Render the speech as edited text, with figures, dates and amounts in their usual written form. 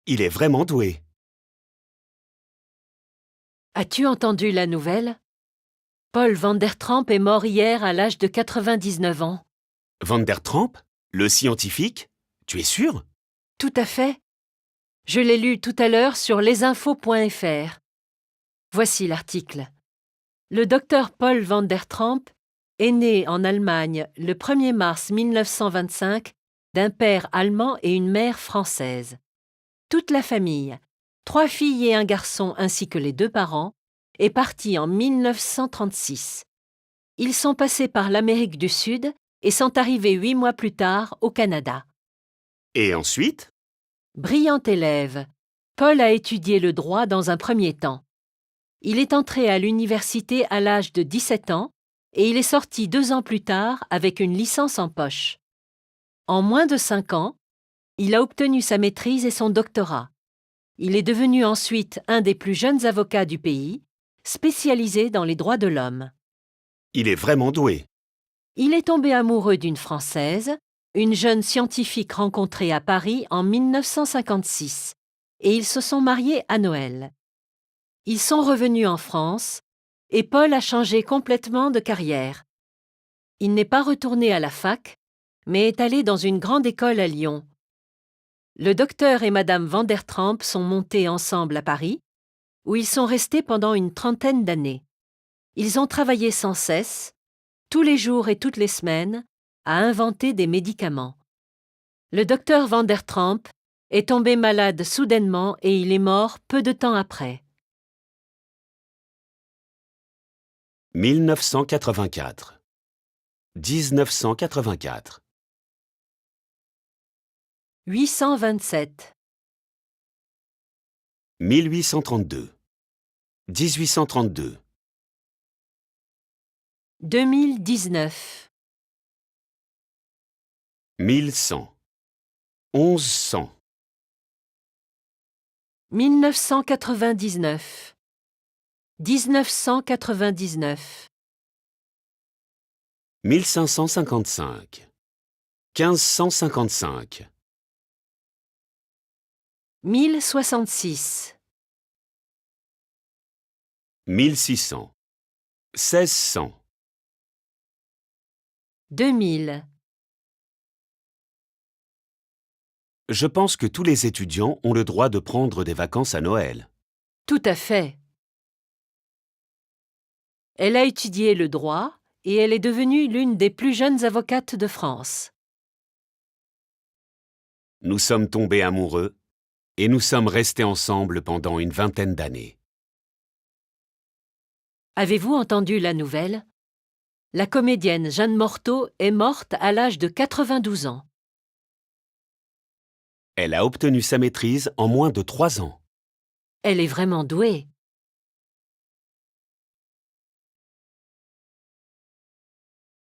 Il est vraiment doué. As-tu entendu la nouvelle? Paul van der Tramp est mort hier à l'âge de 99 ans. Van der Tramp? Le scientifique? Tu es sûr? Tout à fait. Je l'ai lu tout à l'heure sur lesinfos.fr. Voici l'article. Le docteur Paul van der Tramp est né en Allemagne le 1er mars 1925 d'un père allemand et une mère française. Toute la famille, 3 filles et un garçon ainsi que les 2 parents, est partie en 1936. Ils sont passés par l'Amérique du Sud et sont arrivés 8 mois plus tard au Canada. Et ensuite? Brillant élève, Paul a étudié le droit dans un premier temps. Il est entré à l'université à l'âge de 17 ans et il est sorti 2 ans plus tard avec une licence en poche. En moins de 5 ans, il a obtenu sa maîtrise et son doctorat. Il est devenu ensuite un des plus jeunes avocats du pays, spécialisé dans les droits de l'homme. Il est vraiment doué. Il est tombé amoureux d'une Française, une jeune scientifique rencontrée à Paris en 1956, et ils se sont mariés à Noël. Ils sont revenus en France, et Paul a changé complètement de carrière. Il n'est pas retourné à la fac, mais est allé dans une grande école à Lyon. Le docteur et Madame van der Tramp sont montés ensemble à Paris, où ils sont restés pendant une trentaine d'années. Ils ont travaillé sans cesse, tous les jours et toutes les semaines, à inventer des médicaments. Le docteur van der Tramp est tombé malade soudainement et il est mort peu de temps après. 1984. 1984. 827. 1832. 1832. 2019. 1100. 1100. 1999. 1999. 1555. 1555. 1066. 1600. 1600. 2000. Je pense que tous les étudiants ont le droit de prendre des vacances à Noël. Tout à fait. Elle a étudié le droit et elle est devenue l'une des plus jeunes avocates de France. Nous sommes tombés amoureux et nous sommes restés ensemble pendant une vingtaine d'années. Avez-vous entendu la nouvelle? La comédienne Jeanne Morteau est morte à l'âge de 92 ans. Elle a obtenu sa maîtrise en moins de 3 ans. Elle est vraiment douée.